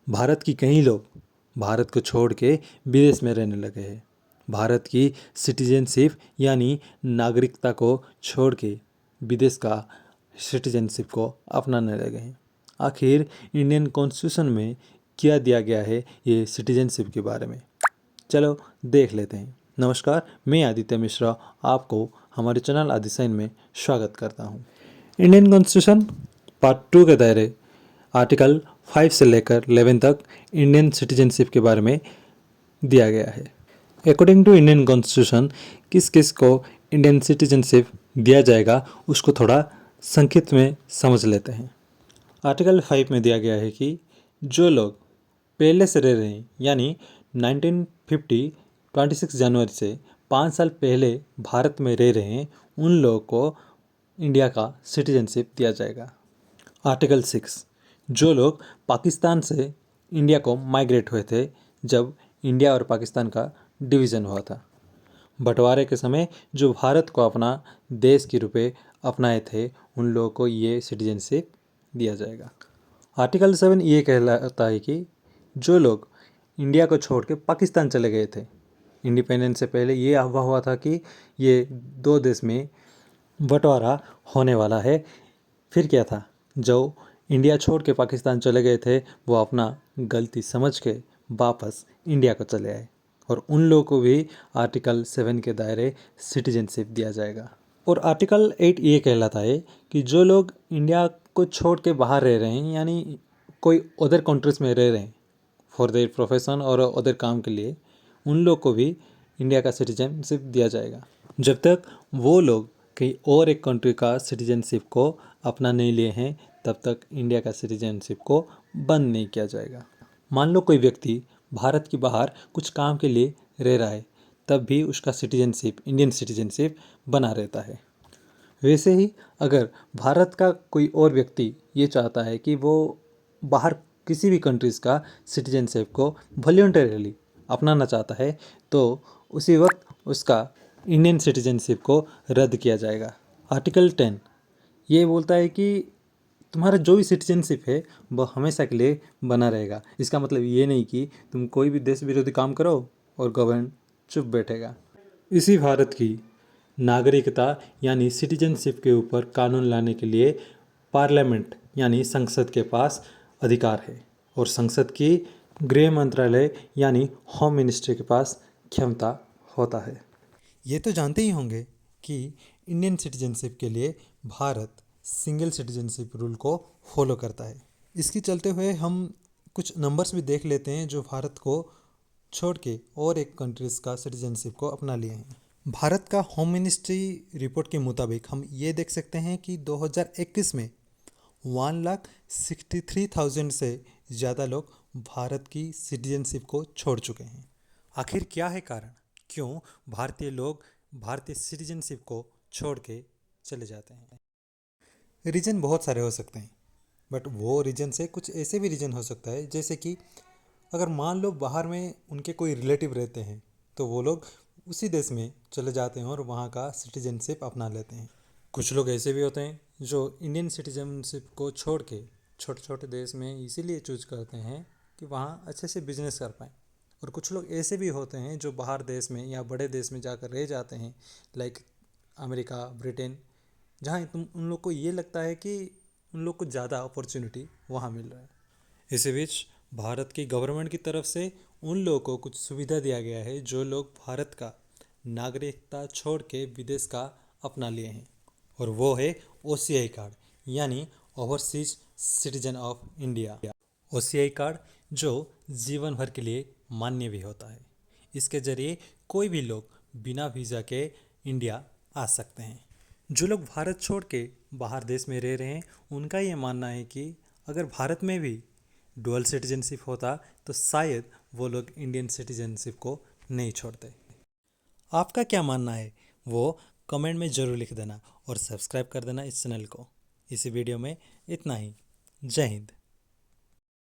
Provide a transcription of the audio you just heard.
भारत की कई लोग भारत को छोड़ के विदेश में रहने लगे हैं। भारत की सिटीजनशिप यानी नागरिकता को छोड़ के विदेश का सिटीजनशिप को अपनाने लगे हैं। आखिर इंडियन कॉन्स्टिट्यूशन में क्या दिया गया है ये सिटीजनशिप के बारे में, चलो देख लेते हैं। नमस्कार, मैं आदित्य मिश्रा आपको हमारे चैनल आदिशाइन में स्वागत करता हूँ। इंडियन कॉन्स्टिट्यूशन पार्ट 2 के दायरे आर्टिकल 5 से लेकर 11 तक इंडियन सिटीजनशिप के बारे में दिया गया है। अकॉर्डिंग टू इंडियन कॉन्स्टिट्यूशन किस किस को इंडियन सिटीजनशिप दिया जाएगा उसको थोड़ा संक्षिप्त में समझ लेते हैं। आर्टिकल 5 में दिया गया है कि जो लोग पहले से रह रहे हैं यानी 1950 26 जनवरी से 5 साल पहले भारत में रह रहे हैं उन लोगों को इंडिया का सिटीजनशिप दिया जाएगा। आर्टिकल 6 जो लोग पाकिस्तान से इंडिया को माइग्रेट हुए थे जब इंडिया और पाकिस्तान का डिवीज़न हुआ था, बंटवारे के समय जो भारत को अपना देश के रूपे अपनाए थे उन लोगों को ये सिटीजनशिप दिया जाएगा। आर्टिकल 7 ये कहलाता है कि जो लोग इंडिया को छोड़ के पाकिस्तान चले गए थे, इंडिपेंडेंस से पहले ये अफवाह हुआ था कि ये दो देश में बंटवारा होने वाला है। फिर क्या था, जो इंडिया छोड़ के पाकिस्तान चले गए थे वो अपना गलती समझ के वापस इंडिया को चले आए और उन लोगों को भी आर्टिकल 7 के दायरे सिटीजनशिप दिया जाएगा। और आर्टिकल 8 ये कहलाता है कि जो लोग इंडिया को छोड़ के बाहर रह रहे हैं यानी कोई अदर कंट्रीज में रह रहे हैं फॉर देयर प्रोफेशन और अदर काम के लिए, उन लोग को भी इंडिया का सिटीजनशिप दिया जाएगा जब तक वो लोग कहीं और एक कंट्री का सिटीजनशिप को अपना नहीं लिए हैं, तब तक इंडिया का सिटीजनशिप को बंद नहीं किया जाएगा। मान लो कोई व्यक्ति भारत के बाहर कुछ काम के लिए रह रहा है, तब भी उसका सिटीजनशिप इंडियन सिटीजनशिप बना रहता है। वैसे ही अगर भारत का कोई और व्यक्ति ये चाहता है कि वो बाहर किसी भी कंट्रीज़ का सिटीजनशिप को वॉलंटरीली अपनाना चाहता है, तो उसी वक्त उसका इंडियन सिटीजनशिप को रद्द किया जाएगा। आर्टिकल 10 ये बोलता है कि तुम्हारा जो भी सिटीजनशिप है वो हमेशा के लिए बना रहेगा। इसका मतलब ये नहीं कि तुम कोई भी देश विरोधी काम करो और गवर्नमेंट चुप बैठेगा। इसी भारत की नागरिकता यानी सिटीजनशिप के ऊपर कानून लाने के लिए पार्लियामेंट यानी संसद के पास अधिकार है और संसद की गृह मंत्रालय यानी होम मिनिस्ट्री के पास क्षमता होता है। ये तो जानते ही होंगे कि इंडियन सिटीजनशिप के लिए भारत सिंगल सिटीजनशिप रूल को फॉलो करता है। इसके चलते हुए हम कुछ नंबर्स भी देख लेते हैं जो भारत को छोड़ के और एक कंट्रीज़ का सिटीजनशिप को अपना लिए हैं। भारत का होम मिनिस्ट्री रिपोर्ट के मुताबिक हम ये देख सकते हैं कि 2021 में 1,63,000 से ज़्यादा लोग भारत की सिटीजनशिप को छोड़ चुके हैं। आखिर क्या है कारण, क्यों भारतीय लोग भारतीय सिटीजनशिप को छोड़ के चले जाते हैं? रीज़न बहुत सारे हो सकते हैं, बट वो रीज़न से कुछ ऐसे भी रीज़न हो सकता है जैसे कि अगर मान लो बाहर में उनके कोई रिलेटिव रहते हैं तो वो लोग उसी देश में चले जाते हैं और वहाँ का सिटीजनशिप अपना लेते हैं। कुछ लोग ऐसे भी होते हैं जो इंडियन सिटीजनशिप को छोड़ के छोटे छोटे देश में इसीलिए चूज करते हैं कि वहाँ अच्छे से बिजनेस कर पाएँ। और कुछ लोग ऐसे भी होते हैं जो बाहर देश में या बड़े देश में जाकर रह जाते हैं, लाइक अमेरिका, ब्रिटेन, जहाँ उन लोग को ये लगता है कि उन लोग को ज़्यादा अपॉर्चुनिटी वहाँ मिल रहा है। इसी बीच भारत की गवर्नमेंट की तरफ से उन लोगों को कुछ सुविधा दिया गया है जो लोग भारत का नागरिकता छोड़ के विदेश का अपना लिए हैं, और वो है OCI कार्ड यानी overseas citizen of India. OCI card जो जीवन भर के लिए मान्य भी होता है। इसके ज़रिए कोई भी लोग बिना वीज़ा के इंडिया आ सकते हैं। जो लोग भारत छोड़ के बाहर देश में रह रहे हैं उनका ये मानना है कि अगर भारत में भी डुअल सिटीजनशिप होता तो शायद वो लोग इंडियन सिटीजनशिप को नहीं छोड़ते। आपका क्या मानना है वो कमेंट में ज़रूर लिख देना और सब्सक्राइब कर देना इस चैनल को। इसी वीडियो में इतना ही। जय हिंद।